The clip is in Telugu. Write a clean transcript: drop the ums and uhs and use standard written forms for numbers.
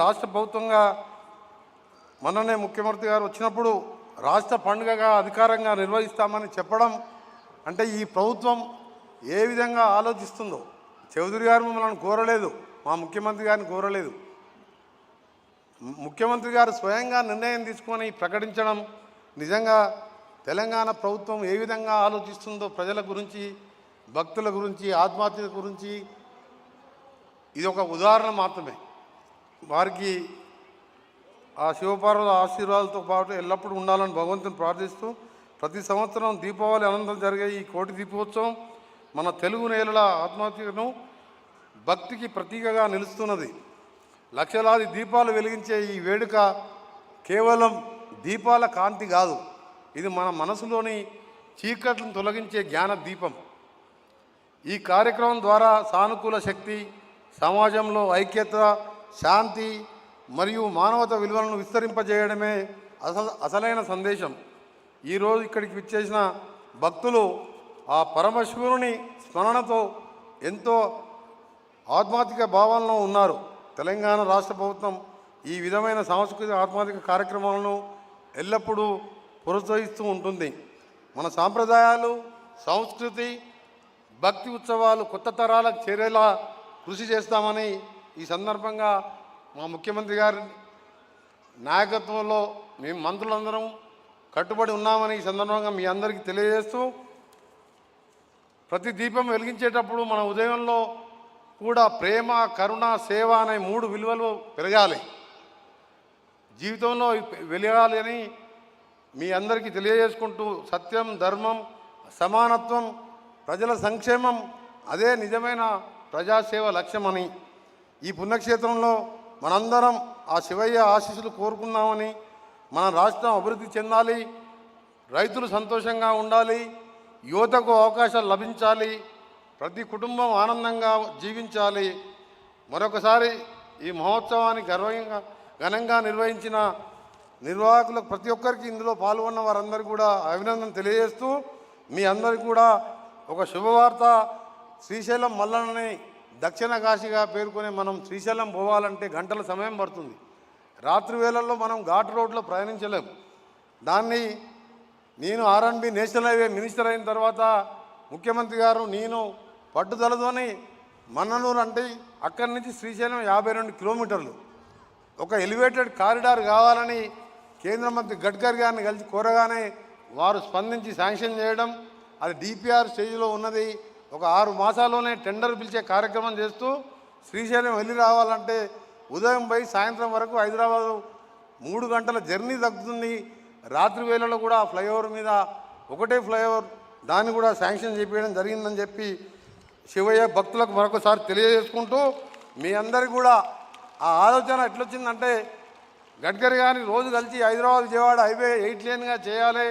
రాష్ట్ర ప్రభుత్వంగా మొన్ననే ముఖ్యమంత్రి గారు వచ్చినప్పుడు రాష్ట్ర పండుగగా అధికారంగా నిర్వహిస్తామని చెప్పడం అంటే ఈ ప్రభుత్వం ఏ విధంగా ఆలోచిస్తుందో. చౌదరి గారు మమ్మల్ని కోరలేదు, మా ముఖ్యమంత్రి గారిని కోరలేదు. ముఖ్యమంత్రి గారు స్వయంగా నిర్ణయం తీసుకొని ప్రకటించడం నిజంగా తెలంగాణ ప్రభుత్వం ఏ విధంగా ఆలోచిస్తుందో, ప్రజల గురించి, భక్తుల గురించి, ఆత్మహత్యల గురించి ఇది ఒక ఉదాహరణ మాత్రమే. వారికి ఆ శివపార్వతుల ఆశీర్వాదాలతో పాటు ఎల్లప్పుడూ ఉండాలని భగవంతుని ప్రార్థిస్తూ ప్రతి సంవత్సరం దీపావళి అనంతరం జరిగే ఈ కోటి దీపోత్సవం మన తెలుగు నేలల ఆత్మహత్యను భక్తికి ప్రతీకగా నిలుస్తున్నది. లక్షలాది దీపాలు వెలిగించే ఈ వేడుక కేవలం దీపాల కాంతి కాదు, ఇది మన మనసులోని చీకట్లను తొలగించే జ్ఞాన దీపం. ఈ కార్యక్రమం ద్వారా సానుకూల శక్తి, సమాజంలో ఐక్యత, శాంతి మరియు మానవత విలువలను విస్తరింపజేయడమే అసలైన సందేశం. ఈరోజు ఇక్కడికి విచ్చేసిన భక్తులు ఆ పరమశివుని స్మరణతో ఎంతో ఆధ్యాత్మిక భావనలో ఉన్నారు. తెలంగాణ రాష్ట్ర ప్రభుత్వం ఈ విధమైన సాంస్కృతిక ఆధ్యాత్మిక కార్యక్రమాలను ఎల్లప్పుడూ ప్రోత్సహిస్తూ ఉంటుంది. మన సాంప్రదాయాలు, సంస్కృతి, భక్తి ఉత్సవాలు కొత్త తరాలకు చేరేలా కృషి చేస్తామని ఈ సందర్భంగా మా ముఖ్యమంత్రి గారి నాయకత్వంలో మేము మంత్రులందరం కట్టుబడి ఉన్నామని ఈ సందర్భంగా మీ అందరికీ తెలియజేస్తూ, ప్రతి దీపం వెలిగించేటప్పుడు మన ఉదయంలో కూడా ప్రేమ, కరుణ, సేవ అనే 3 విలువలు పెరగాలి, జీవితంలో వెలగాలి అని మీ అందరికీ తెలియజేసుకుంటూ, సత్యం, ధర్మం, సమానత్వం, ప్రజల సంక్షేమం అదే నిజమైన ప్రజాసేవ లక్ష్యమని, ఈ పుణ్యక్షేత్రంలో మనందరం ఆ శివయ్య ఆశీస్సులు కోరుకున్నామని, మన రాష్ట్రం అభివృద్ధి చెందాలి, రైతులు సంతోషంగా ఉండాలి, యువతకు అవకాశాలు లభించాలి, ప్రతి కుటుంబం ఆనందంగా జీవించాలి. మరొకసారి ఈ మహోత్సవాన్ని ఘనంగా నిర్వహించిన నిర్వాహకులకు ప్రతి ఒక్కరికి, ఇందులో పాల్గొన్న వారందరికీ కూడా అభినందన తెలియజేస్తూ, మీ అందరికీ కూడా ఒక శుభవార్త. శ్రీశైలం మల్లన్నని దక్షిణ కాశీగా పేర్కొనే మనం శ్రీశైలం పోవాలంటే గంటల సమయం పడుతుంది. రాత్రి వేళల్లో మనం ఘాట్ రోడ్లో ప్రయాణించలేం. దాన్ని నేను R&B నేషనల్ హైవే మినిస్టర్ అయిన తర్వాత ముఖ్యమంత్రి గారు నేను పట్టుదలతోని మన్ననూరు అంటే అక్కడి నుంచి శ్రీశైలం 52 కిలోమీటర్లు ఒక ఎలివేటెడ్ కారిడార్ కావాలని కేంద్ర మంత్రి గడ్కరీ గారిని కలిసి కోరగానే వారు స్పందించి శాంక్షన్ చేయడం, అది DPR స్టేజ్లో ఉన్నది. ఒక 6 మాసాల్లోనే టెండర్ పిలిచే కార్యక్రమం చేస్తూ శ్రీశైలం వెళ్ళి రావాలంటే ఉదయం పోయి సాయంత్రం వరకు హైదరాబాదు 3 గంటల జర్నీ తగ్గుతుంది. రాత్రి వేళలో కూడా ఫ్లైఓవర్ మీద ఒకటే ఫ్లైఓవర్, దాన్ని కూడా శాంక్షన్ చేపించడం జరిగిందని చెప్పి శివయ్య భక్తులకు మరొకసారి తెలియజేసుకుంటూ, మీ అందరికీ కూడా ఆ ఆలోచన ఎట్లొచ్చిందంటే గడ్కరీ గారిని రోజు కలిసి హైదరాబాద్ విజయవాడ హైవే 8 లేన్గా చేయాలి,